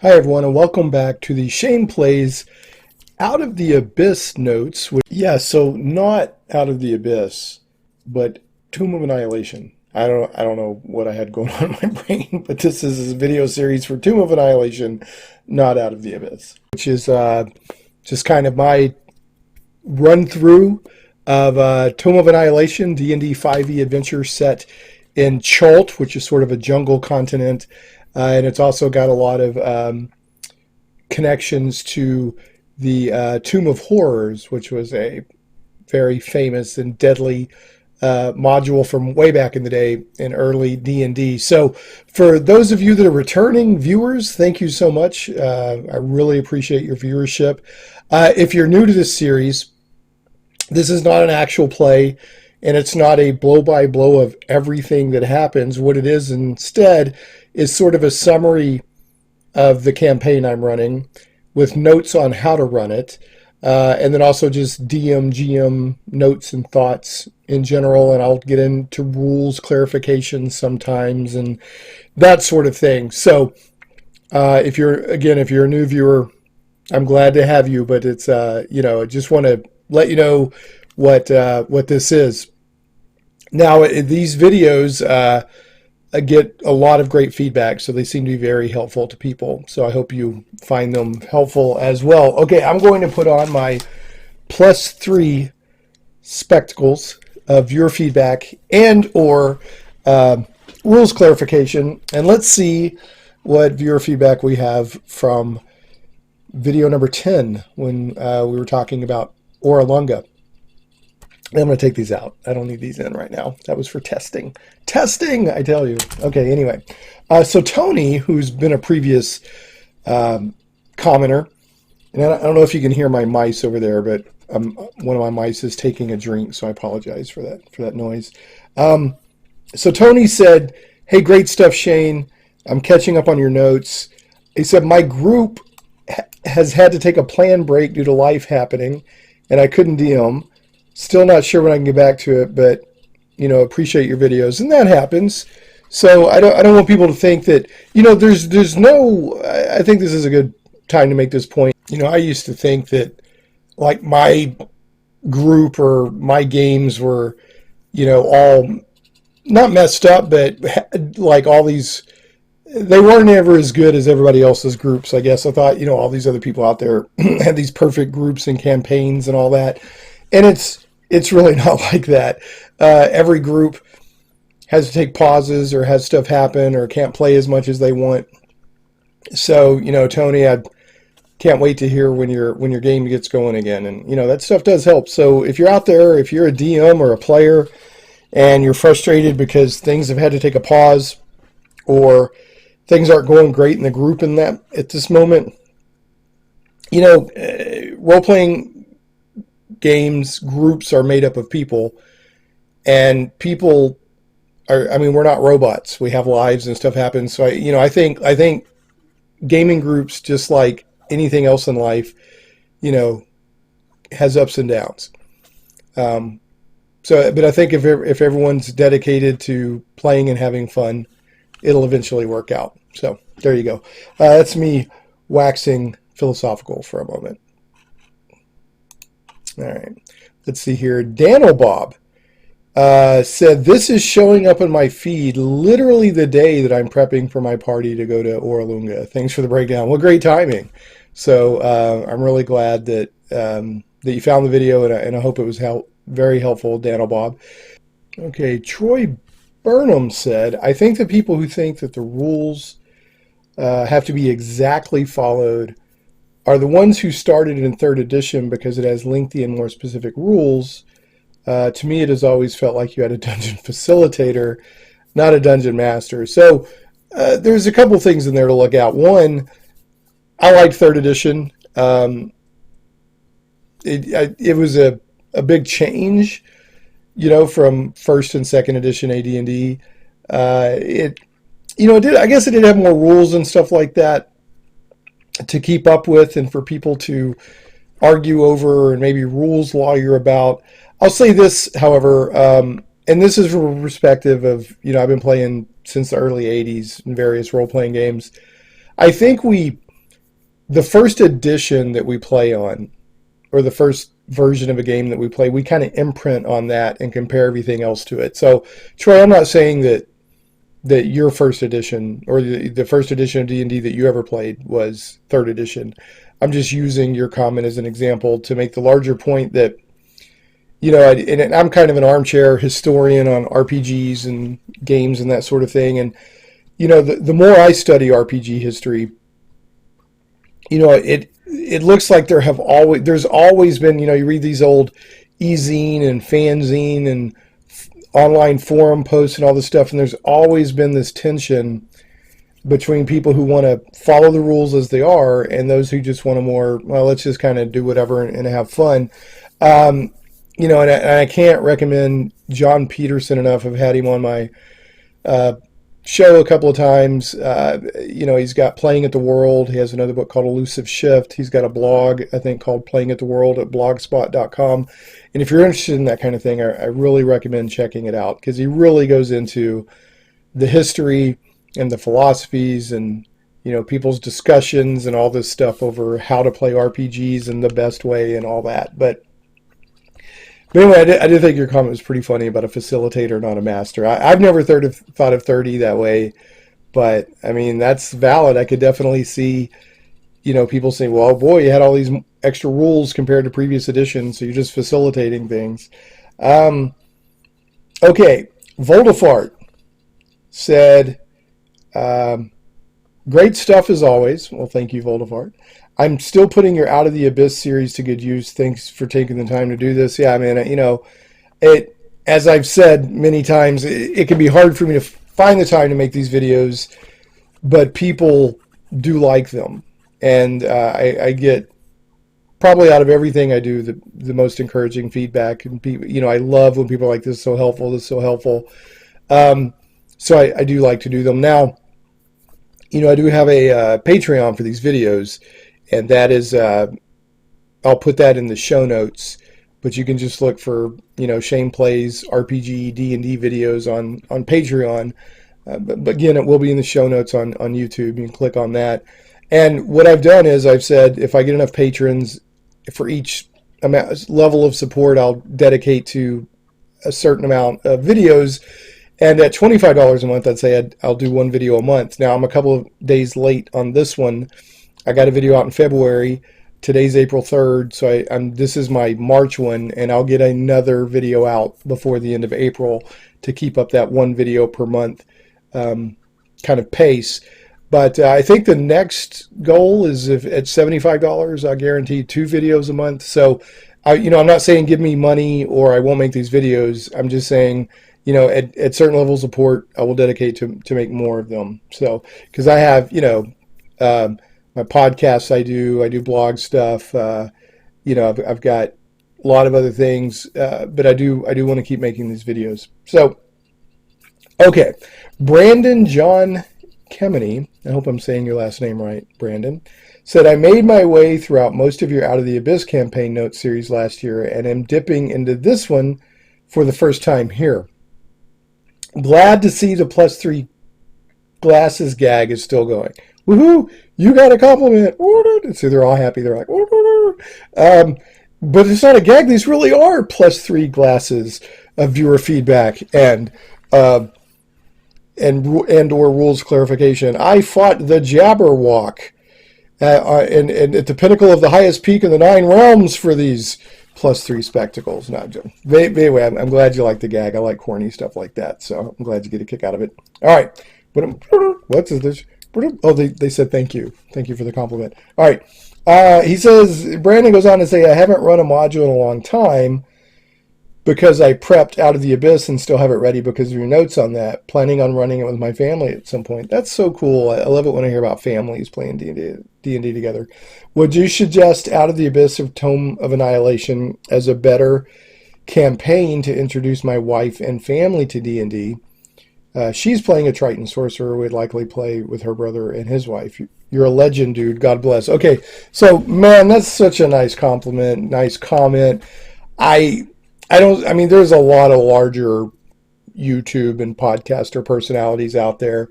Hi everyone, and welcome back to the Shane Plays Out of the Abyss notes. So not Out of the Abyss, but Tomb of Annihilation. I don't know what I had going on in my brain, but this is a video series for Tomb of Annihilation, not Out of the Abyss, which is just kind of my run through of Tomb of Annihilation, D&D 5e adventure set in Chult, which is sort of a jungle continent. And it's also got a lot of connections to the Tomb of Horrors, which was a very famous and deadly module from way back in the day in early D&D. So for those of you that are returning viewers, thank you so much. I really appreciate your viewership. If you're new to this series, this is not an actual play, and it's not a blow-by-blow of everything that happens. What it is instead is sort of a summary of the campaign I'm running with notes on how to run it, and then also just DM, GM notes and thoughts in general, and I'll get into rules, clarifications sometimes, and that sort of thing. So if you're a new viewer, I'm glad to have you, but it's, I just want to let you know what this is. Now, these videos, I get a lot of great feedback, so they seem to be very helpful to people. So I hope you find them helpful as well. Okay, I'm going to put on my +3 spectacles of your feedback and or rules clarification, and let's see what viewer feedback we have from video number 10 when we were talking about Oralunga. I'm going to take these out. I don't need these in right now. That was for testing. Testing, I tell you. Okay, anyway. So Tony, who's been a previous commenter, and I don't know if you can hear my mice over there, but one of my mice is taking a drink, so I apologize for that noise. So Tony said, "Hey, great stuff, Shane. I'm catching up on your notes." He said, "My group has had to take a planned break due to life happening, and I couldn't DM. Still not sure when I can get back to it, but, appreciate your videos." And that happens. So I don't want people to think that, there's no, I think this is a good time to make this point. I used to think that, like, my group or my games were, all not messed up, but like all these, they weren't ever as good as everybody else's groups, I guess. I thought, all these other people out there had these perfect groups and campaigns and all that. And it's really not like that. Every group has to take pauses or has stuff happen or can't play as much as they want. So, Tony, I can't wait to hear when your game gets going again. And, that stuff does help. So if you're out there, if you're a DM or a player and you're frustrated because things have had to take a pause or things aren't going great in the group at this moment, role-playing games groups are made up of people, and people are, we're not robots. We have lives and stuff happens. So I think gaming groups, just like anything else in life, has ups and downs. But I think if everyone's dedicated to playing and having fun, it'll eventually work out. So there you go. That's me waxing philosophical for a moment. All right, let's see here. Daniel Bob said, "This is showing up in my feed literally the day that I'm prepping for my party to go to Oralunga. Thanks for the breakdown." Well, great timing. So I'm really glad that you found the video, and I hope it was very helpful, Daniel Bob. Okay, Troy Burnham said, "I think the people who think that the rules have to be exactly followed are the ones who started in 3rd edition because it has lengthy and more specific rules. To me, it has always felt like you had a dungeon facilitator, not a dungeon master." So there's a couple things in there to look at. One, I liked 3rd edition. It was a big change, from 1st and 2nd edition AD&D. It did. I guess it did have more rules and stuff like that to keep up with and for people to argue over and maybe rules lawyer about. I'll say this, however, and this is from a perspective of, I've been playing since the early 80s in various role-playing games. I think we the first edition that we play on, or the first version of a game that we play, we kind of imprint on that and compare everything else to it. So, Troy, I'm not saying that your first edition or the first edition of D&D that you ever played was third edition. I'm just using your comment as an example to make the larger point that, and I'm kind of an armchair historian on RPGs and games and that sort of thing. And, the more I study RPG history, it looks like there's always been, you read these old e-zine and fanzine and online forum posts and all this stuff, and there's always been this tension between people who want to follow the rules as they are and those who just want to more, well, let's just kind of do whatever and have fun. And I can't recommend John Peterson enough. I've had him on my show a couple of times. He's got Playing at the World. He has another book called Elusive Shift. He's got a blog, I think, called Playing at the World at blogspot.com. And if you're interested in that kind of thing, I really recommend checking it out because he really goes into the history and the philosophies and, people's discussions and all this stuff over how to play RPGs in the best way and all that. But anyway, I did think your comment was pretty funny about a facilitator, not a master. I've never thought of 30 that way, but I mean, that's valid. I could definitely see, people saying, well, boy, you had all these extra rules compared to previous editions, so you're just facilitating things. Okay, Voldemort said, great stuff as always. Well, thank you, Voldemort. I'm still putting your Out of the Abyss series to good use. Thanks for taking the time to do this. Yeah, I mean, it, as I've said many times, it can be hard for me to find the time to make these videos, but people do like them. And I get, probably out of everything I do, the most encouraging feedback. And people, I love when people are like, this is so helpful, this is so helpful. So I do like to do them. Now, I do have a Patreon for these videos, and that is, I'll put that in the show notes, but you can just look for, Shane Plays RPG D&D videos on Patreon. But again, it will be in the show notes on YouTube. You can click on that. And what I've done is I've said, if I get enough patrons for each level of support, I'll dedicate to a certain amount of videos. And at $25 a month, I'd say I'll do one video a month. Now, I'm a couple of days late on this one. I got a video out in February. Today's April 3rd, so this is my March one, and I'll get another video out before the end of April to keep up that one video per month kind of pace. But I think the next goal is if at $75, I'll guarantee 2 videos a month. So, I'm not saying give me money or I won't make these videos. I'm just saying, at certain levels of support, I will dedicate to make more of them. So, because I have, my podcasts I do blog stuff. I've got a lot of other things, but I do want to keep making these videos. So, okay, Brandon John Kemeny, I hope I'm saying your last name right, Brandon, said, I made my way throughout most of your Out of the Abyss campaign notes series last year and am dipping into this one for the first time here. Glad to see the +3 glasses gag is still going. Woohoo! You got a compliment. So they're all happy. They're like, but it's not a gag. These really are +3 glasses of viewer feedback and or rules clarification. I fought the Jabberwock and at the pinnacle of the highest peak in the 9 realms for these +3 spectacles. No, anyway, I'm glad you like the gag. I like corny stuff like that, so I'm glad you get a kick out of it. All right. What's this? Oh, they said thank you. Thank you for the compliment. All right. He says, Brandon goes on to say, I haven't run a module in a long time because I prepped Out of the Abyss and still have it ready because of your notes on that. Planning on running it with my family at some point. That's so cool. I love it when I hear about families playing D&D together. Would you suggest Out of the Abyss of Tomb of Annihilation as a better campaign to introduce my wife and family to D&D? She's playing a Triton sorcerer. Would likely play with her brother and his wife. You're a legend, dude. God bless. Okay, so man, that's such a nice compliment, nice comment. I mean, there's a lot of larger YouTube and podcaster personalities out there.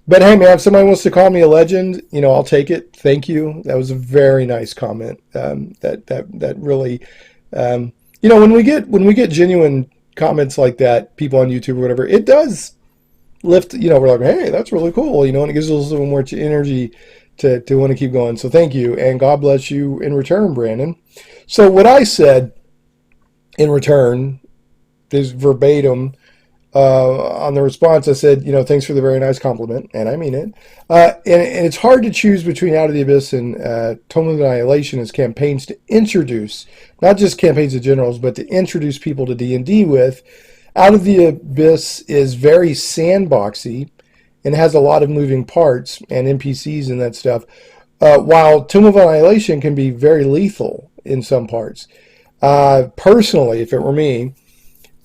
But hey, man, if somebody wants to call me a legend, I'll take it. Thank you. That was a very nice comment. That really, when we get genuine comments like that, people on YouTube or whatever, it does lift. We're like, hey, that's really cool. And it gives us a little more energy to want to keep going. So thank you, and God bless you in return, Brandon. So what I said in return is verbatim. On the response, I said, thanks for the very nice compliment, and I mean it. And it's hard to choose between Out of the Abyss and Tomb of Annihilation as campaigns to introduce, not just campaigns of generals, but to introduce people to D&D with. Out of the Abyss is very sandboxy and has a lot of moving parts and NPCs and that stuff, while Tomb of Annihilation can be very lethal in some parts. Personally, if it were me,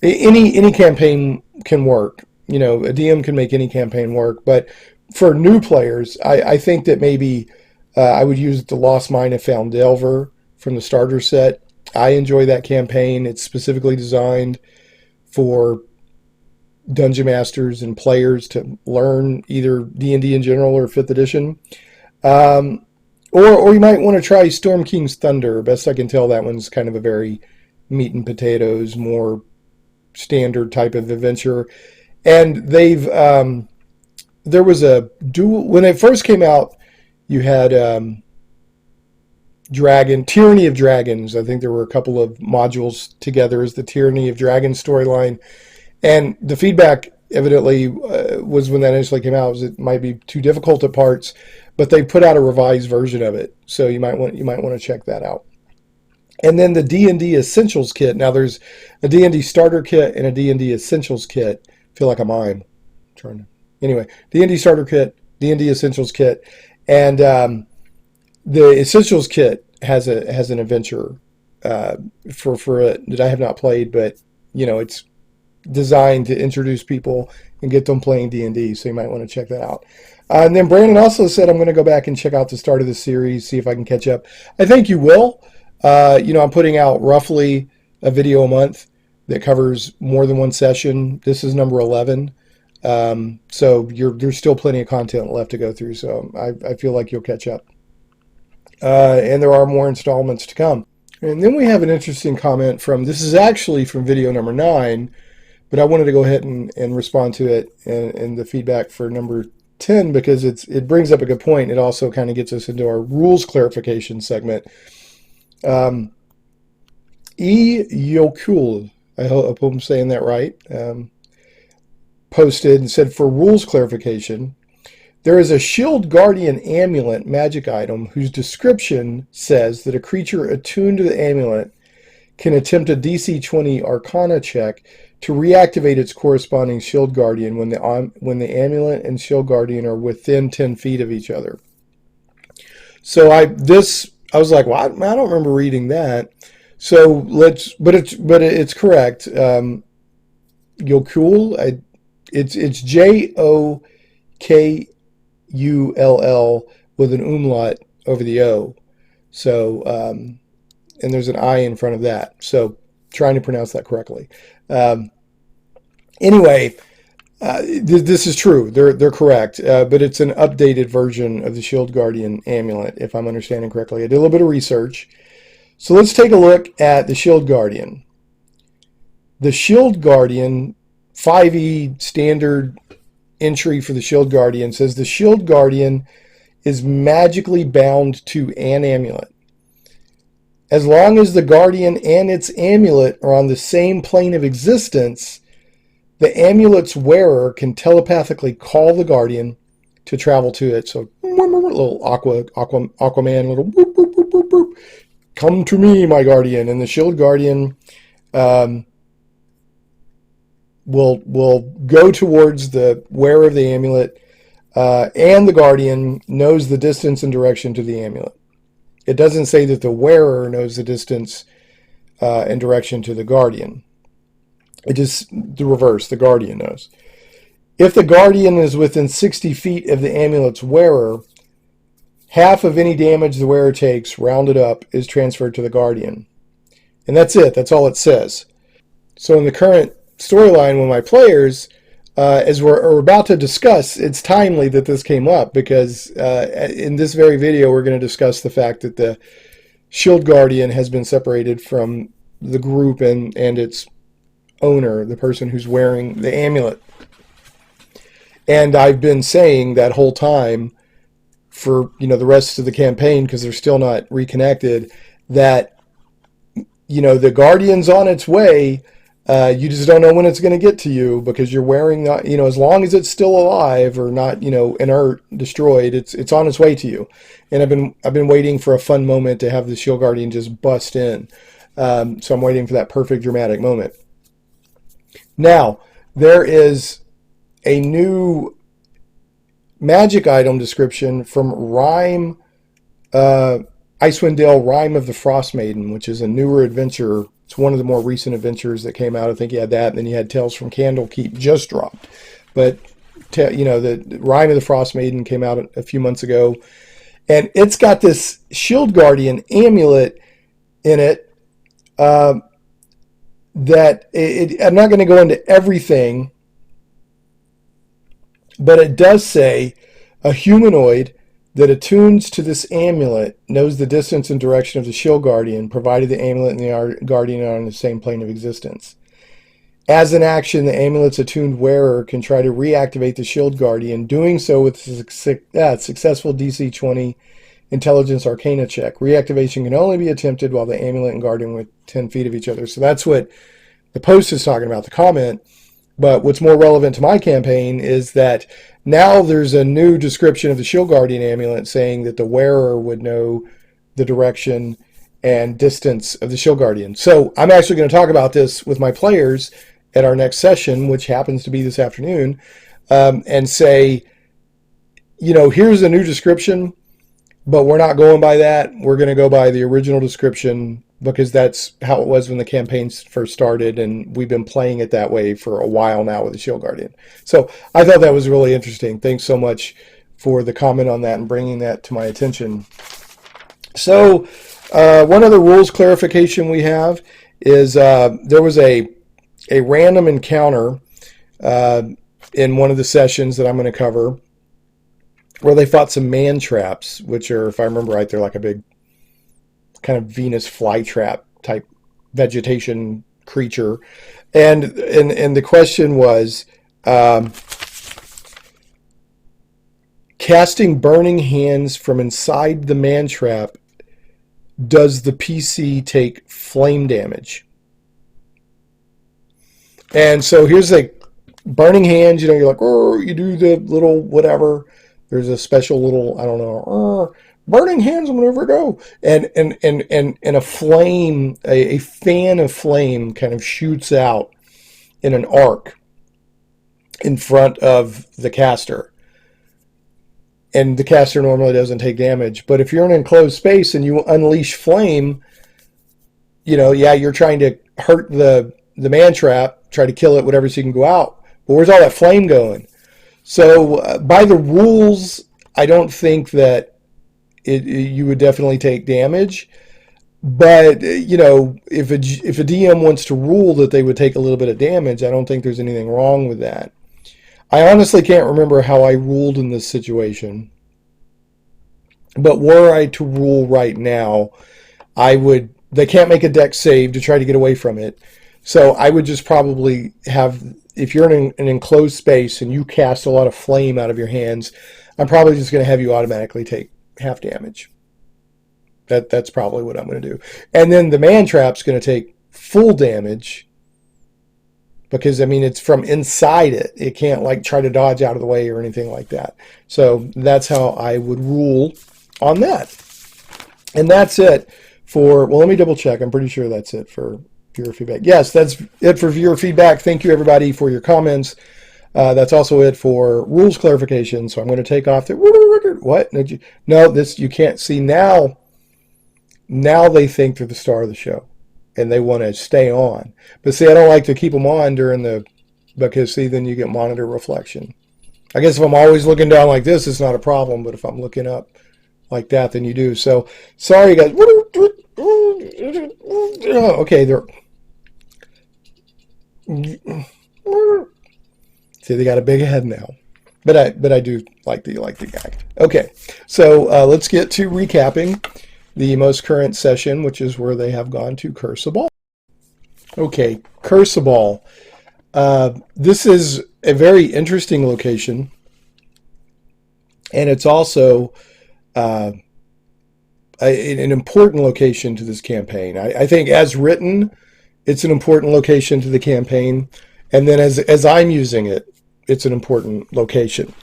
any campaign can work. A DM can make any campaign work. But for new players, I think that maybe I would use the Lost Mine of Found Delver from the starter set. I enjoy that campaign. It's specifically designed for dungeon masters and players to learn either D&D in general or 5th edition. Or you might want to try Storm King's Thunder. Best I can tell, that one's kind of a very meat and potatoes, more standard type of adventure. And they've there was a dual, when it first came out, you had Tyranny of Dragons. I think there were a couple of modules together as the Tyranny of Dragons storyline, and the feedback evidently was, when that initially came out, was it might be too difficult at parts, but they put out a revised version of it, so you might want to check that out. And then the D&D Essentials Kit. Now there's a D&D Starter Kit and a D&D Essentials Kit. I feel like a mime. Anyway, D&D Starter Kit, D&D Essentials Kit, and the Essentials Kit has an adventure for it that I have not played, but it's designed to introduce people and get them playing D&D. So you might want to check that out. And then Brandon also said, I'm going to go back and check out the start of the series, see if I can catch up. I think you will. I'm putting out roughly a video a month that covers more than one session. This is number 11. So there's still plenty of content left to go through. So I feel like you'll catch up. And there are more installments to come. And then we have an interesting comment this is actually from video number 9, but I wanted to go ahead and respond to it and the feedback for number 10, because it brings up a good point. It also kind of gets us into our rules clarification segment. Ericoker, I hope I'm saying that right, posted and said, for rules clarification, there is a Shield Guardian amulet magic item whose description says that a creature attuned to the amulet can attempt a DC 20 Arcana check to reactivate its corresponding Shield Guardian when the amulet and Shield Guardian are within 10 feet of each other. So I was like, well, I don't remember reading that. So but it's correct. Yokull, it's Jokull with an umlaut over the O. So, and there's an I in front of that. So trying to pronounce that correctly. Anyway, this is true. They're correct. But it's an updated version of the Shield Guardian amulet, if I'm understanding correctly. I did a little bit of research. So let's take a look at the Shield Guardian. The Shield Guardian 5e standard entry for the Shield Guardian says the Shield Guardian is magically bound to an amulet. As long as the Guardian and its amulet are on the same plane of existence, the amulet's wearer can telepathically call the Guardian to travel to it. So, little Aquaman, little boop, boop, boop, boop, boop. Come to me, my Guardian. And the Shield Guardian will go towards the wearer of the amulet, and the Guardian knows the distance and direction to the amulet. It doesn't say that the wearer knows the distance and direction to the Guardian. It just the reverse. The Guardian knows. If the Guardian is within 60 feet of the amulet's wearer, half of any damage the wearer takes, rounded up, is transferred to the Guardian. And that's it. That's all it says. So in the current storyline with my players, as we're about to discuss, it's timely that this came up because in this very video we're going to discuss the fact that the Shield Guardian has been separated from the group and its owner, the person who's wearing the amulet. And I've been saying that whole time for the rest of the campaign, because they're still not reconnected, that the Guardian's on its way. You just don't know when it's going to get to you because you're wearing that. As long as it's still alive or not, inert, destroyed, it's on its way to you. And I've been waiting for a fun moment to have the Shield Guardian just bust in. So I'm waiting for that perfect dramatic moment. Now there is a new magic item description from Icewind Dale, Rime of the Frost Maiden, which is a newer adventure. It's one of the more recent adventures that came out. I think you had that, and then you had Tales from Candlekeep just dropped. But the Rime of the Frost Maiden came out a few months ago, and it's got this Shield Guardian amulet in it. I'm not going to go into everything, but it does say a humanoid that attunes to this amulet knows the distance and direction of the Shield Guardian, provided the amulet and the Guardian are on the same plane of existence. As an action, the amulet's attuned wearer can try to reactivate the Shield Guardian, doing so with a successful DC 20 Intelligence Arcana check. Reactivation can only be attempted while the amulet and Guardian are within 10 feet of each other. So that's what the post is talking about, the comment. But what's more relevant to my campaign is that now there's a new description of the Shield Guardian amulet saying that the wearer would know the direction and distance of the Shield Guardian. So I'm actually going to talk about this with my players at our next session, which happens to be this afternoon, and say, here's a new description, but we're not going by that. We're going to go by the original description because that's how it was when the campaign first started, and we've been playing it that way for a while now with the Shield Guardian. So I thought that was really interesting. Thanks so much for the comment on that and bringing that to my attention. So one other rules clarification we have is there was a random encounter in one of the sessions that I'm going to cover where they fought some man traps, which are, if I remember right, they're like a big kind of Venus flytrap type vegetation creature. And the question was, casting burning hands from inside the man trap, does the PC take flame damage? And so here's like burning hands, you're like, oh, you do the little whatever. There's a special little, I don't know, burning hands, I'm gonna go. And a flame, a fan of flame kind of shoots out in an arc in front of the caster. And the caster normally doesn't take damage. But if you're in an enclosed space and you unleash flame, you're trying to hurt the man trap, try to kill it, whatever, so you can go out. But where's all that flame going? So by the rules, I don't think that you would definitely take damage. But, if a DM wants to rule that they would take a little bit of damage, I don't think there's anything wrong with that. I honestly can't remember how I ruled in this situation. But were I to rule right now, they can't make a dex save to try to get away from it. So I would just probably have, if you're in an enclosed space and you cast a lot of flame out of your hands, I'm probably just going to have you automatically take half damage. That's probably what I'm going to do. And then the man trap's going to take full damage because, it's from inside it. It can't try to dodge out of the way or anything like that. So that's how I would rule on that. And that's it for, let me double check. I'm pretty sure that's it for viewer feedback. Yes, that's it for viewer feedback. Thank you, everybody, for your comments. That's also it for rules clarification. So I'm going to take off the, what? No, this, you can't see now. Now they think they're the star of the show and they want to stay on. But see, I don't like to keep them on because see, then you get monitor reflection. I guess if I'm always looking down like this, it's not a problem. But if I'm looking up like that, then you do. So sorry, guys. Okay, See, they got a big head now. But I do like the guy. Okay, so let's get to recapping the most current session, which is where they have gone to Kir Sabal. Okay, Kir Sabal. This is a very interesting location, and it's also an important location to this campaign. I think, as written, it's an important location to the campaign, and then as I'm using it, it's an important location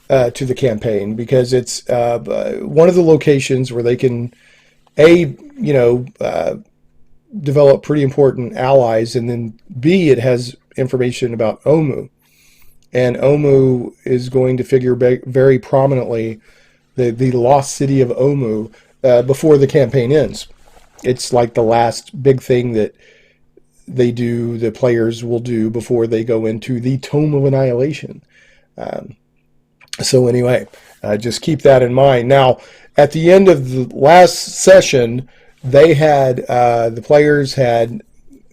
to the campaign, because it's one of the locations where they can develop pretty important allies, and then B, it has information about Omu, and Omu is going to figure very prominently, the lost city of Omu, before the campaign ends. It's like the last big thing that the players will do before they go into the Tomb of Annihilation. So anyway, just keep that in mind. Now, at the end of the last session, they had the players had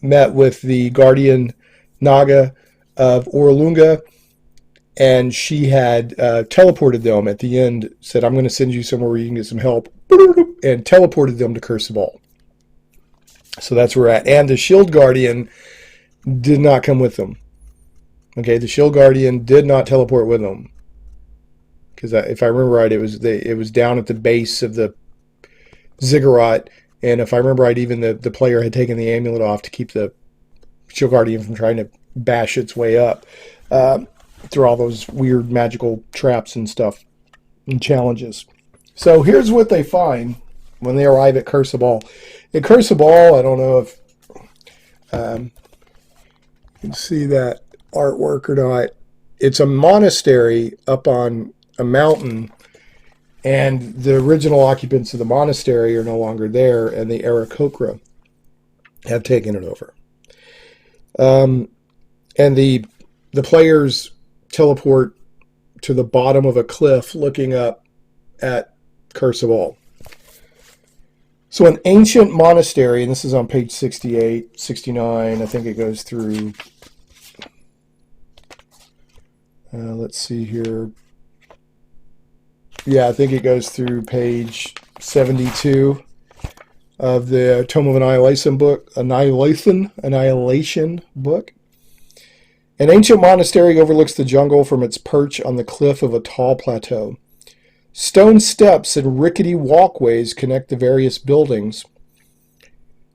met with the Guardian Naga of Orlunga, and she had teleported them at the end, said, I'm going to send you somewhere where you can get some help, and teleported them to Kir Sabal. So that's where we're at. And the Shield Guardian did not come with them. Okay, the Shield Guardian did not teleport with them. Because if I remember right, it was down at the base of the ziggurat. And if I remember right, even the player had taken the amulet off to keep the Shield Guardian from trying to bash its way up through all those weird magical traps and stuff and challenges. So here's what they find when they arrive at Kir Sabal. At Kir Sabal, I don't know if you can see that artwork or not. It's a monastery up on a mountain, and the original occupants of the monastery are no longer there, and the Ericoker have taken it over. And the players teleport to the bottom of a cliff looking up at Kir Sabal. So an ancient monastery, and this is on page 68, 69, I think it goes through, let's see here. Yeah, I think it goes through page 72 of the Tomb of Annihilation book, Annihilation book. An ancient monastery overlooks the jungle from its perch on the cliff of a tall plateau. Stone steps and rickety walkways connect the various buildings,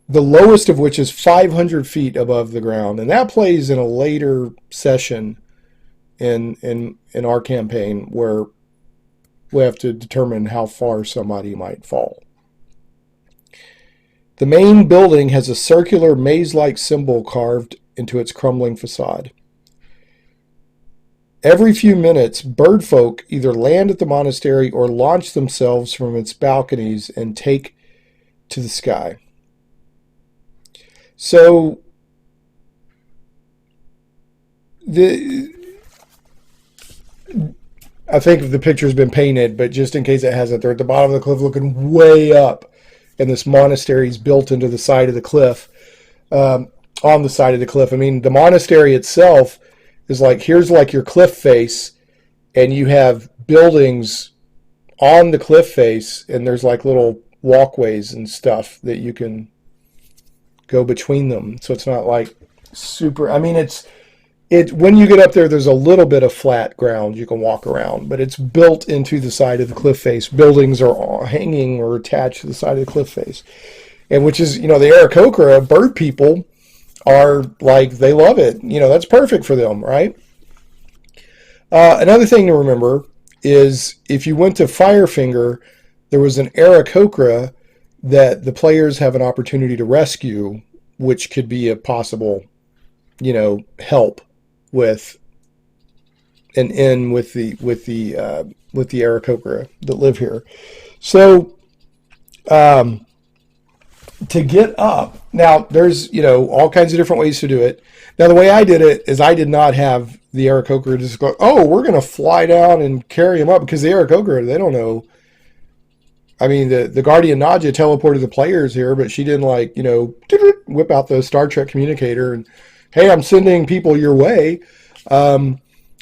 the lowest of which is 500 feet above the ground. And that plays in a later session in our campaign, where we have to determine how far somebody might fall. The main building has a circular maze-like symbol carved into its crumbling facade. Every few minutes, birdfolk either land at the monastery or launch themselves from its balconies and take to the sky. So, I think the picture's been painted, but just in case it hasn't, they're at the bottom of the cliff looking way up, and this monastery is built into the side of the cliff, on the side of the cliff. I mean, the monastery itself is like, here's like your cliff face, and you have buildings on the cliff face, and there's like little walkways and stuff that you can go between them. So it's not like super, I mean, it when you get up there, there's a little bit of flat ground you can walk around, but it's built into the side of the cliff face. Buildings are hanging or attached to the side of the cliff face. And which is, the Ericoker, bird people, are like, they love it. That's perfect for them, right? Another thing to remember is if you went to Firefinger, there was an Ericoker that the players have an opportunity to rescue, which could be a possible, help with an inn with the Ericoker that live here. So to get up, now there's all kinds of different ways to do it. Now the way I did it is I did not have the Ericoker just go, oh, we're going to fly down and carry him up, because the Ericoker, they don't know. I mean, the Guardian Naja teleported the players here, but she didn't whip out the Star Trek communicator and, hey, I'm sending people your way.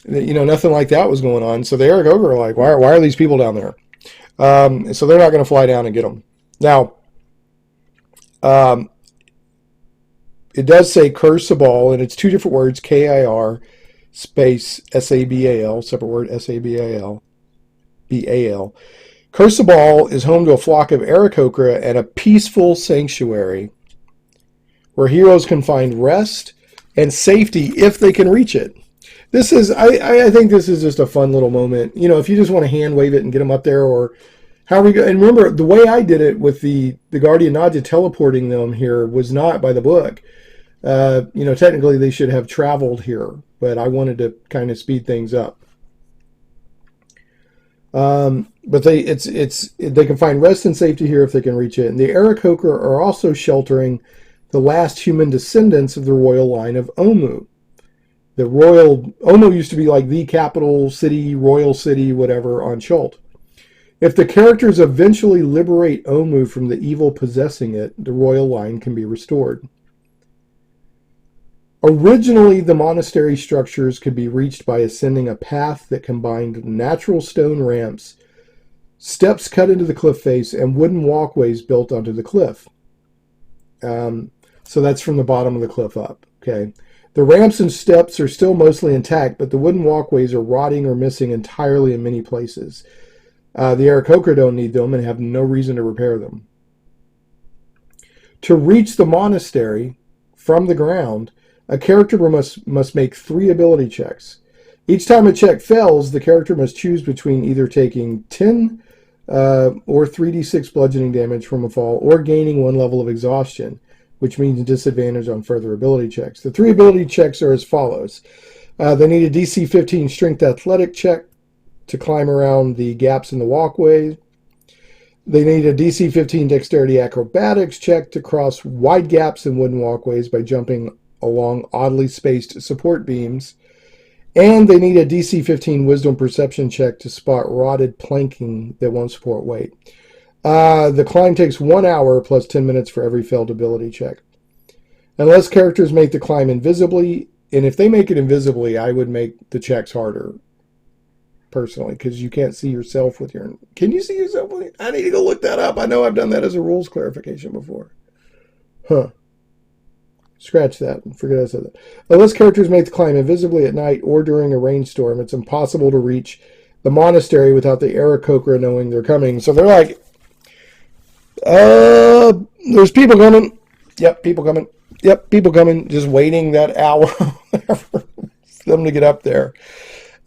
Nothing like that was going on. So the Ericoker are like, why are these people down there? So they're not going to fly down and get them. Now, it does say Kir Sabal, and it's two different words, Kir space Sabal, separate word Sabal, Bal. Kir Sabal is home to a flock of aarakocra and a peaceful sanctuary where heroes can find rest and safety if they can reach it. This is, I think this is just a fun little moment. If you just want to hand wave it and get them up there, or how we go. And remember, the way I did it with the Guardian Nadja teleporting them here was not by the book. Technically they should have traveled here, but I wanted to kind of speed things up. But they can find rest and safety here if they can reach it. And the Ericoker are also sheltering the last human descendants of the royal line of Omu. Omu used to be like the capital city, royal city, whatever, on Chult. If the characters eventually liberate Omu from the evil possessing it, the royal line can be restored. Originally, the monastery structures could be reached by ascending a path that combined natural stone ramps, steps cut into the cliff face, and wooden walkways built onto the cliff. So that's from the bottom of the cliff up. Okay. The ramps and steps are still mostly intact, but the wooden walkways are rotting or missing entirely in many places. The Ericoker don't need them and have no reason to repair them. To reach the monastery from the ground, a character must make 3 ability checks. Each time a check fails, the character must choose between either taking 10 or 3d6 bludgeoning damage from a fall, or gaining 1 level of exhaustion, which means disadvantage on further ability checks. The 3 ability checks are as follows. They need a DC 15 strength athletic check to climb around the gaps in the walkway. They need a DC 15 dexterity acrobatics check to cross wide gaps in wooden walkways by jumping along oddly spaced support beams. And they need a DC 15 wisdom perception check to spot rotted planking that won't support weight. The climb takes 1 hour plus 10 minutes for every failed ability check. Unless characters make the climb invisibly, and if they make it invisibly, I would make the checks harder, personally, because you can't see yourself with your... Can you see yourself? I need to go look that up. I know I've done that as a rules clarification before. Huh. Scratch that. Forget I said that. Unless characters make the climb invisibly at night or during a rainstorm, it's impossible to reach the monastery without the Ericoker knowing they're coming. So they're like, there's people coming. Yep, people coming. Yep, people coming. Just waiting that hour for them to get up there.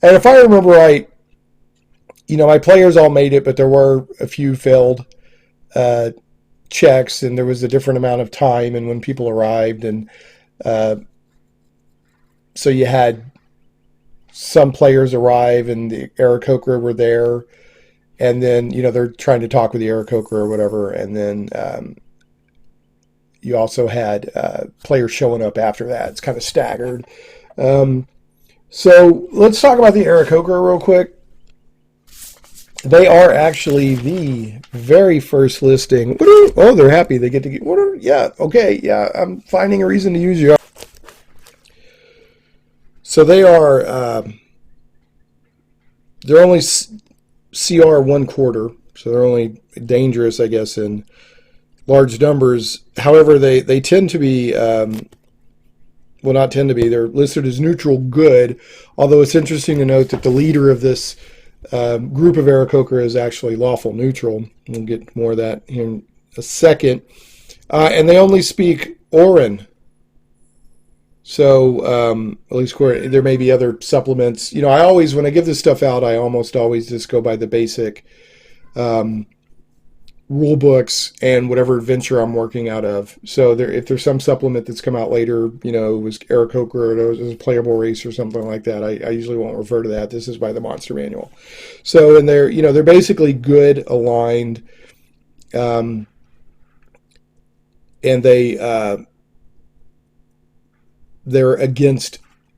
And if I remember right, my players all made it, but there were a few failed checks, and there was a different amount of time and when people arrived. And so you had some players arrive and the Ericoker were there. And then, they're trying to talk with the Ericoker or whatever. And then you also had players showing up after that. It's kind of staggered. So let's talk about the Ericoker real quick. They are actually the very first listing. Oh, they're happy. They get to get... Yeah, okay. Yeah, I'm finding a reason to use you. So they are... they're only... CR 1/4, so they're only dangerous, I guess, in large numbers. However, they tend to be, not tend to be, they're listed as neutral good, although it's interesting to note that the leader of this group of Ericoker is actually lawful neutral. We'll get more of that here in a second. And they only speak Orin. So, at least there may be other supplements. I always, when I give this stuff out, I almost always just go by the basic rule books and whatever adventure I'm working out of. So if there's some supplement that's come out later, it was Ericoker or it was a playable race or something like that, I usually won't refer to that. This is by the monster manual. So, and they're basically good, aligned, and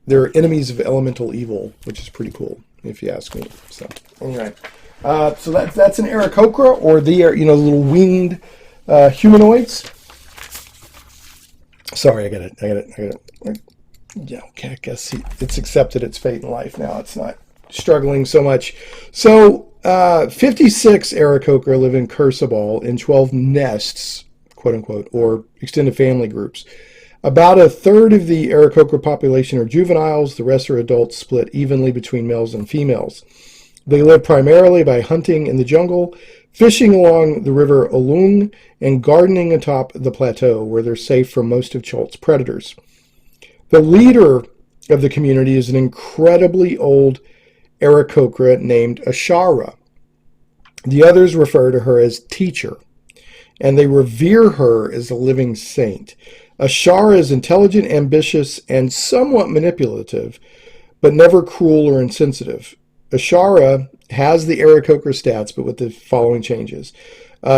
they're enemies of elemental evil, which is pretty cool, if you ask me. So anyway, so that's an Ericoker, or the little winged humanoids. Sorry, I got it. Yeah, okay, I guess it's accepted its fate in life now. It's not struggling so much. So, 56 Ericoker live in Kir Sabal in 12 nests, quote unquote, or extended family groups. About a third of the Ericoker population are juveniles. The rest are adults split evenly between males and females. They live primarily by hunting in the jungle, fishing along the river Olung, and gardening atop the plateau, where they're safe from most of Cholt's predators. The leader of the community is an incredibly old aarakocra named Ashara. The others refer to her as teacher, and they revere her as a living saint. Ashara is intelligent, ambitious, and somewhat manipulative, but never cruel or insensitive. Ashara has the Ericoker stats, but with the following changes.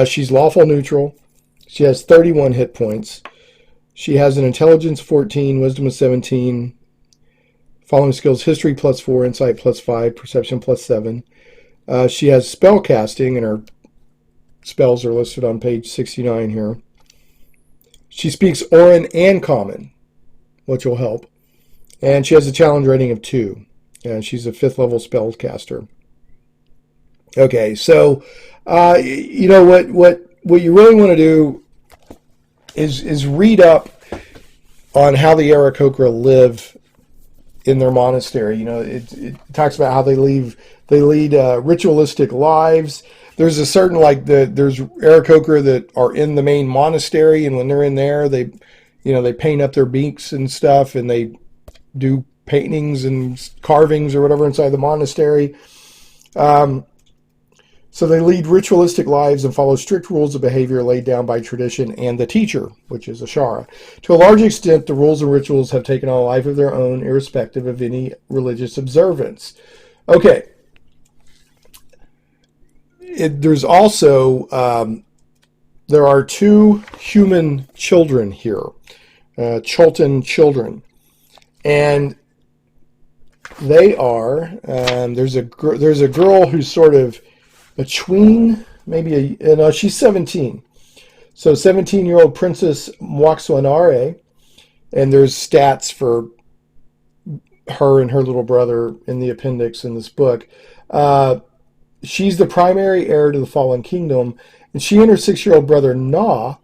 She's lawful neutral. She has 31 hit points. She has an intelligence 14, wisdom of 17, following skills history +4, insight +5, perception +7. She has spell casting, and her spells are listed on page 69 here. She speaks Orin and Common, which will help. And she has a challenge rating of 2. And she's a 5th level spellcaster. Okay, so you know what you really want to do is read up on how the Ericoker live in their monastery. You know, it talks about how they lead ritualistic lives. There's a certain there's Ericoker that are in the main monastery, and when they're in there, they paint up their beaks and stuff, and they do paintings and carvings or whatever inside the monastery. So they lead ritualistic lives and follow strict rules of behavior laid down by tradition and the teacher, which is Ashara. To a large extent, the rules and rituals have taken on a life of their own, irrespective of any religious observance. Okay. There's also, there are 2 human children here, Cholton children. And they are, there's a girl who's sort of a tween, she's 17. So 17-year-old Princess Muaxin, and there's stats for her and her little brother in the appendix in this book. She's the primary heir to the Fallen Kingdom, and she and her 6-year-old brother Na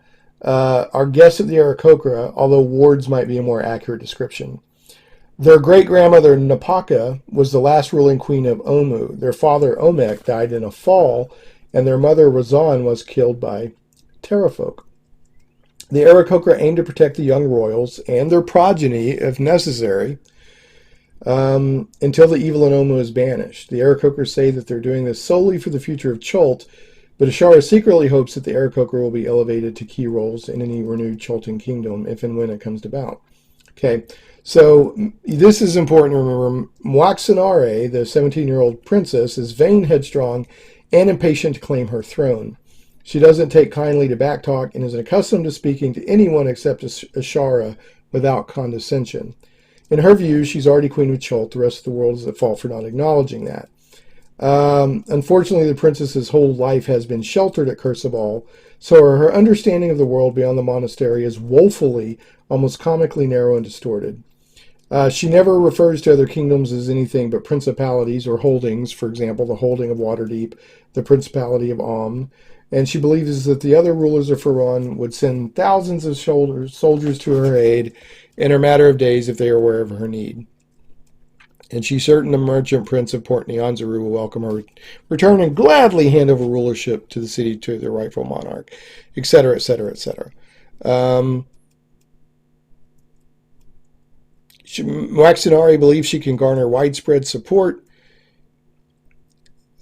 are guests of the Ericoker, although wards might be a more accurate description. Their great-grandmother, Napaka, was the last ruling queen of Omu. Their father, Omek, died in a fall, and their mother, Razan, was killed by terrafolk. The Ericoker aim to protect the young royals and their progeny, if necessary, until the evil in Omu is banished. The Ericoker say that they're doing this solely for the future of Cholt, but Ashara secretly hopes that the Ericoker will be elevated to key roles in any renewed Cholton kingdom, if and when it comes about. Okay. So this is important to remember. Muaxin, the 17-year-old princess, is vain, headstrong, and impatient to claim her throne. She doesn't take kindly to backtalk and is accustomed to speaking to anyone except Ashara without condescension. In her view, she's already queen of Cholt. The rest of the world is at fault for not acknowledging that. Unfortunately, the princess's whole life has been sheltered at Kir Sabal, so her understanding of the world beyond the monastery is woefully, almost comically narrow and distorted. She never refers to other kingdoms as anything but principalities or holdings, for example, the holding of Waterdeep, the Principality of and she believes that the other rulers of Faron would send thousands of soldiers to her aid in a matter of days if they are aware of her need. And she's certain the merchant prince of Port Nyanzaru will welcome her return and gladly hand over rulership to the city to the rightful monarch, etc., etc., etc. Muaxin believes she can garner widespread support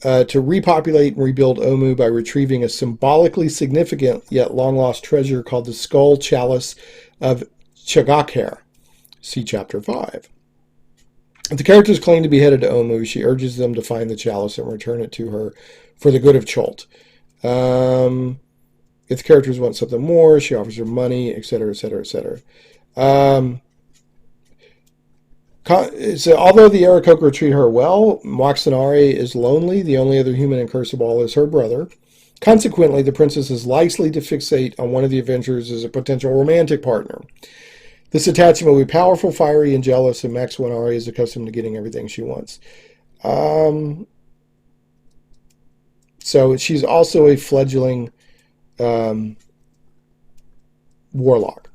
to repopulate and rebuild Omu by retrieving a symbolically significant yet long-lost treasure called the Skull Chalice of Chagakher. See Chapter 5. If the characters claim to be headed to Omu, she urges them to find the chalice and return it to her for the good of Cholt. If the characters want something more, she offers her money, etc., etc., etc. So although the Ericoker treat her well, Muaxin is lonely. The only other human in Kir Sabal is her brother. Consequently, the princess is likely to fixate on one of the adventurers as a potential romantic partner. This attachment will be powerful, fiery, and jealous, and Max 1RA is accustomed to getting everything she wants. So she's also a fledgling warlock.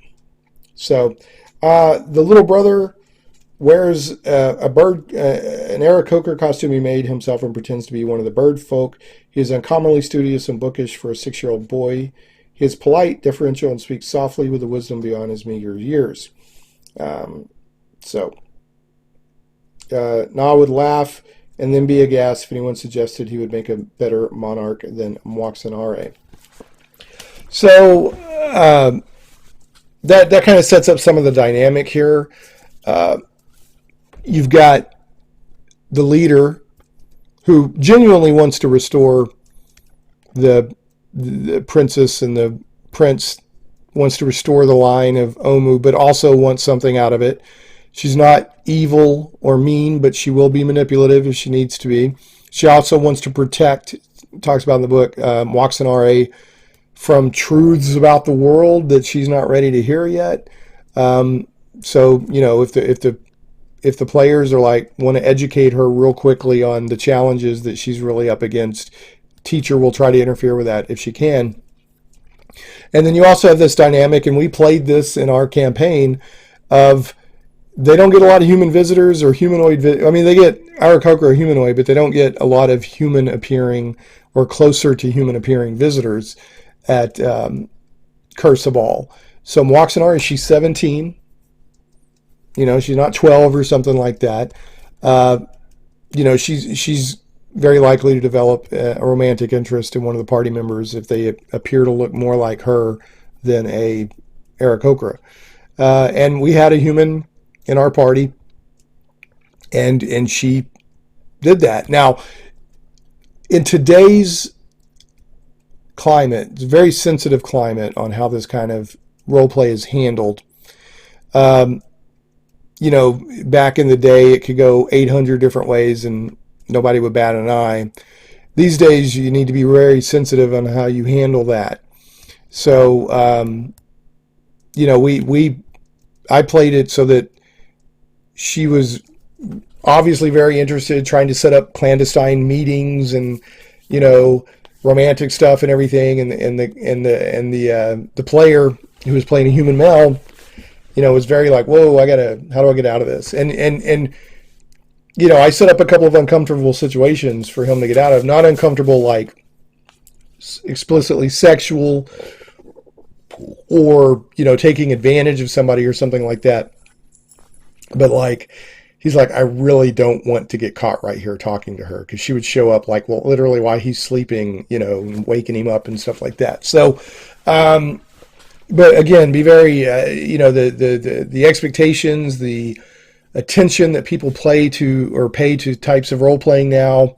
So the little brother wears a bird, an Ericoker costume he made himself and pretends to be one of the bird folk. He is uncommonly studious and bookish for a 6-year-old boy. He is polite, deferential, and speaks softly with a wisdom beyond his meager years. Na would laugh and then be aghast if anyone suggested he would make a better monarch than Muaxin RA. So that kind of sets up some of the dynamic here. You've got the leader who genuinely wants to restore the princess, and the prince wants to restore the line of Omu, but also wants something out of it. She's not evil or mean, but she will be manipulative if she needs to be. She also wants to protect, talks about in the book, Muaxin RA from truths about the world that she's not ready to hear yet. So, you know, if the players are like, want to educate her real quickly on the challenges that she's really up against, teacher will try to interfere with that if she can. And then you also have this dynamic, and we played this in our campaign, of they don't get a lot of human visitors or humanoid. I mean, they get Ericoker or humanoid, but they don't get a lot of human appearing or closer to human appearing visitors at Kir Sabal. So Muaxin RA, she's 17. You know, she's not 12 or something like that. You know, she's very likely to develop a romantic interest in one of the party members if they appear to look more like her than a Ericoker. And we had a human in our party, and she did that. Now, in today's climate, it's a very sensitive climate on how this kind of role play is handled. You know, back in the day, it could go 800 different ways and nobody would bat an eye. These days, you need to be very sensitive on how you handle that. So, you know, I played it so that she was obviously very interested, trying to set up clandestine meetings and, you know, romantic stuff and everything. And the player who was playing a human male, you know, was very like, whoa, how do I get out of this? And you know, I set up a couple of uncomfortable situations for him to get out of. Not uncomfortable like explicitly sexual or, you know, taking advantage of somebody or something like that. But like, he's like, I really don't want to get caught right here talking to her, because she would show up like, well, literally while he's sleeping, you know, and waking him up and stuff like that. So, but again, be very, you know, the expectations, the attention that people pay to types of role playing now.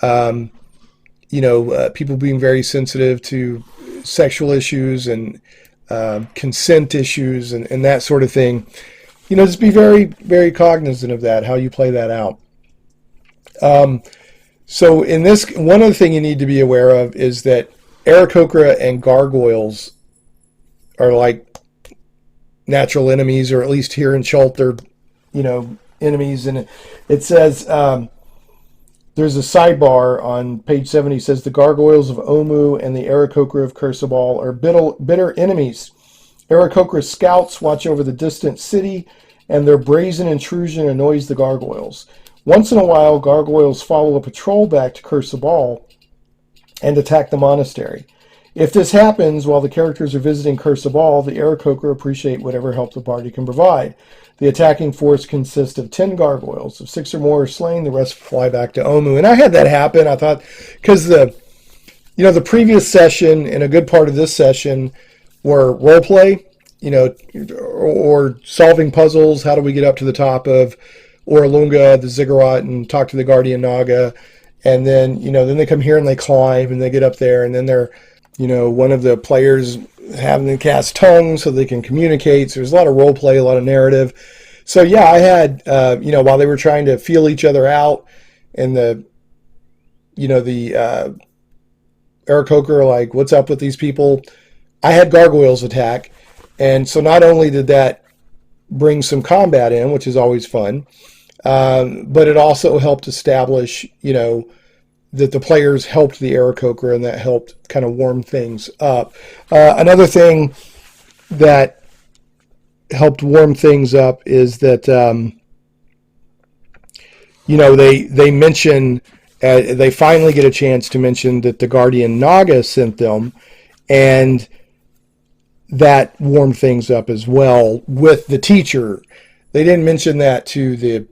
You know, people being very sensitive to sexual issues and consent issues and that sort of thing. You know, just be very, very cognizant of that, how you play that out. So in this, one other thing you need to be aware of is that Ericoker and gargoyles are like natural enemies, or at least here in Chult, they're, you know, enemies. And it says, there's a sidebar on page 70, says the gargoyles of Omu and the Ericoker of Kir Sabal are bitter enemies. Ericoker's scouts watch over the distant city, and their brazen intrusion annoys the gargoyles. Once in a while, gargoyles follow a patrol back to Kir Sabal and attack the monastery. If this happens while the characters are visiting Kir Sabal, the Ericoker appreciate whatever help the party can provide. The attacking force consists of 10 gargoyles. If 6 or more are slain, the rest fly back to Omu. And I had that happen. I thought, because the previous session and a good part of this session were role play, you know, or solving puzzles. How do we get up to the top of Oralunga, the ziggurat, and talk to the guardian Naga? And then, you know, then they come here and they climb and they get up there, and then they're, you know, one of the players having to cast tongues so they can communicate. So there's a lot of role play, a lot of narrative. So yeah, I had, you know, while they were trying to feel each other out, and the Ericoker, like, what's up with these people? I had gargoyles attack. And so not only did that brings some combat in, which is always fun. But it also helped establish, that the players helped the Ericoker, and that helped kind of warm things up. Another thing that helped warm things up is that, they mention, they finally get a chance to mention that the Guardian Naga sent them, and that warmed things up as well with the teacher. They didn't mention that to the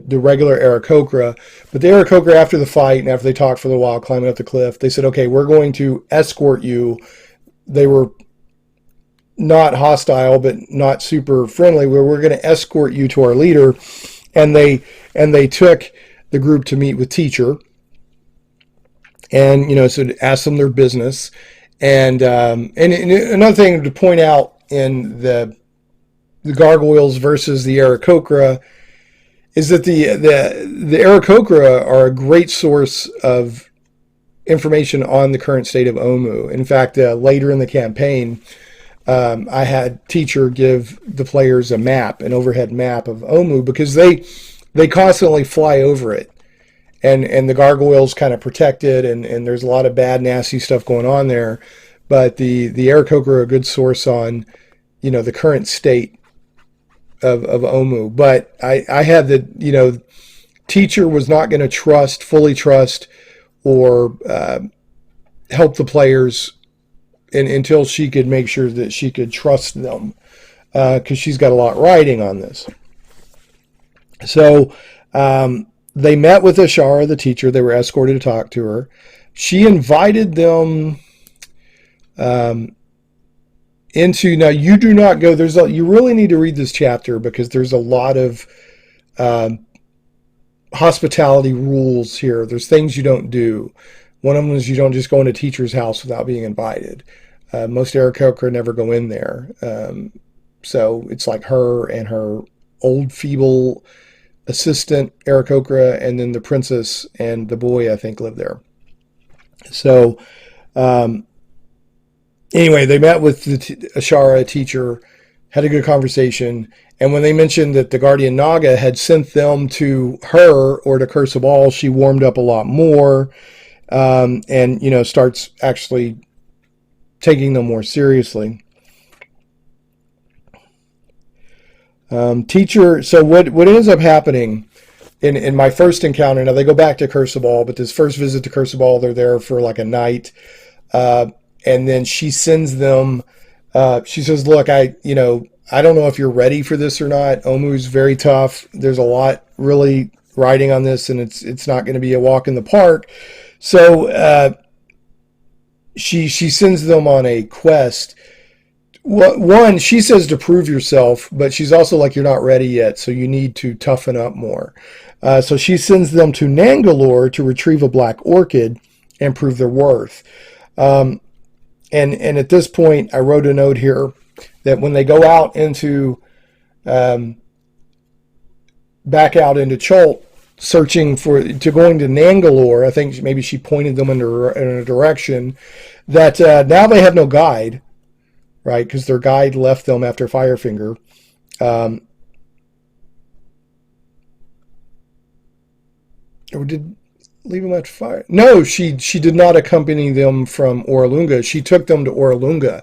regular Ericoker, but the Ericoker, after the fight and after they talked for a while, climbing up the cliff, they said, okay, we're going to escort you. They were not hostile, but not super friendly, where we're going to escort you to our leader. And they took the group to meet with teacher, and, so ask them their business. And another thing to point out in the gargoyles versus the Ericoker is that the Ericoker are a great source of information on the current state of Omu. In fact, later in the campaign, I had teacher give the players a map, an overhead map of Omu, because they constantly fly over it, and the gargoyles kind of protect it, and there's a lot of bad, nasty stuff going on there. But the Ericoker are a good source on, the current state of Omu. But I had the, teacher was not going to fully trust or help the players until she could make sure that she could trust them, because she's got a lot riding on this. So they met with Ashara, the teacher. They were escorted to talk to her. She invited them now you do not go, you really need to read this chapter, because there's a lot of hospitality rules here. There's things you don't do. One of them is you don't just go into a teacher's house without being invited. Most Ericoker never go in there. So it's like her and her old feeble assistant Ericoker, and then the princess and the boy, I think, live there. So anyway, they met with the Ashara teacher, had a good conversation, and when they mentioned that the Guardian Naga had sent them to her or to Kir Sabal, she warmed up a lot more, and starts actually taking them more seriously. Teacher, so what ends up happening in my first encounter, now they go back to Kir Sabal, but this first visit to Kir Sabal, they're there for like a night, and then she sends them, she says, look, I don't know if you're ready for this or not. Omu's very tough. There's a lot really riding on this, and it's not going to be a walk in the park. So she sends them on a quest. One, she says to prove yourself, but she's also like, you're not ready yet, so you need to toughen up more. So she sends them to Nangalore to retrieve a black orchid and prove their worth. And at this point, I wrote a note here that when they go out into, back out into Chult, searching to going to Nangalore, I think maybe she pointed them in a direction, that now they have no guide, right? Because their guide left them after Firefinger. Or did leave them after fire? No, she did not accompany them from Oralunga. She took them to Oralunga,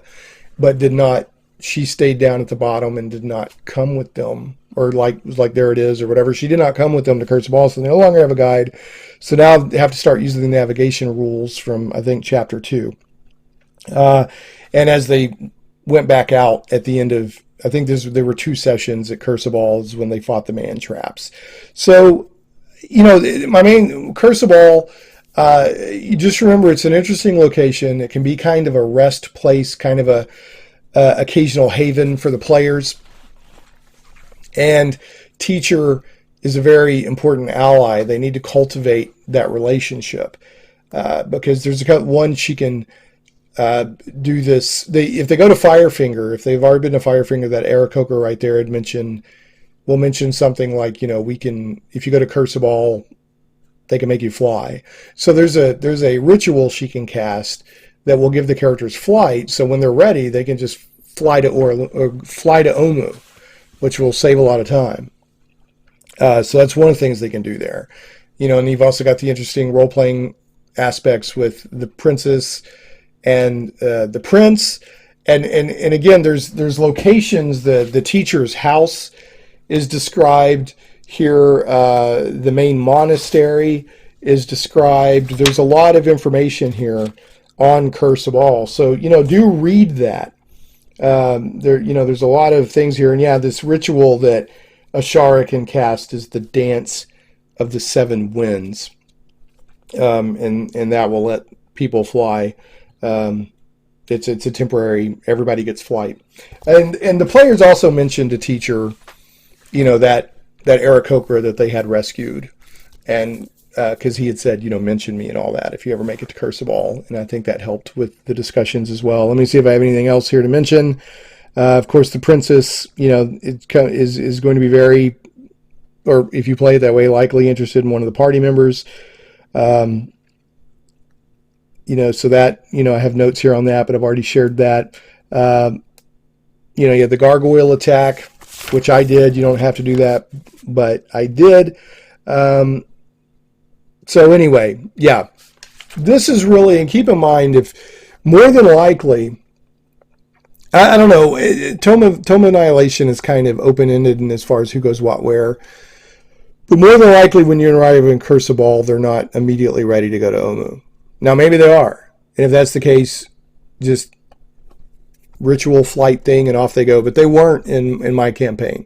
but did not. She stayed down at the bottom and did not come with them, or was like there it is or whatever. She did not come with them to Kir Sabal, so they no longer have a guide. So now they have to start using the navigation rules from, I think, chapter 2. And as they went back out at the end of, I think there were 2 sessions at Kir Sabal is when they fought the man traps. So, my main Kir Sabal, you just remember it's an interesting location. It can be kind of a rest place, kind of a occasional haven for the players. And teacher is a very important ally. They need to cultivate that relationship, because there's one, she can do this. If they go to Firefinger, if they've already been to Firefinger, that Ericoker right there had mentioned, will mention something like, we can, if you go to Kir Sabal, they can make you fly. So there's a ritual she can cast that will give the characters flight. So when they're ready, they can just fly to Omu, which will save a lot of time. So that's one of the things they can do there. You know, and you've also got the interesting role-playing aspects with the princess and the prince. And again, there's locations. The teacher's house is described here. The main monastery is described. There's a lot of information here on Kir Sabal. So, you know, do read that. There's a lot of things here. And yeah, this ritual that Ashara can cast is the Dance of the Seven Winds. And that will let people fly. It's a temporary, everybody gets flight. And the players also mentioned a teacher, you know, that Ericoker that they had rescued. And because he had said, you know, mention me and all that if you ever make it to Kir Sabal. And I think that helped with the discussions as well. Let me see if I have anything else here to mention. Of course, the princess, you know, is going to be very, or if you play it that way, likely interested in one of the party members. You know, so that, you know, I have notes here on that, but I've already shared that. You know, you have the gargoyle attack, which I did. You don't have to do that, but I did. So anyway, yeah, this is really, and keep in mind, if more than likely, I don't know, Tomb of Annihilation is kind of open-ended in as far as who goes what where. But more than likely, when you arrive in Kir Sabal, they're not immediately ready to go to Omu. Now, maybe they are. And if that's the case, just ritual flight thing and off they go. But they weren't in my campaign.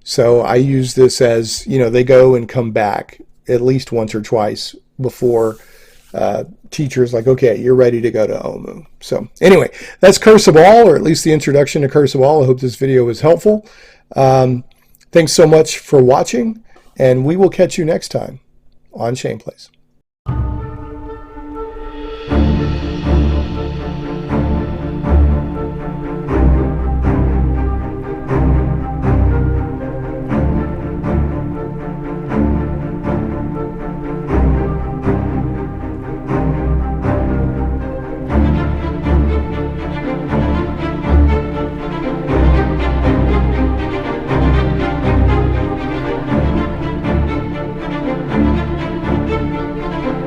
So I use this as, you know, they go and come back at least once or twice before teachers like, okay, you're ready to go to Omu. So anyway, that's Kir Sabal, or at least the introduction to Kir Sabal. I hope this video was helpful. Thanks so much for watching, and we will catch you next time on Shameplays.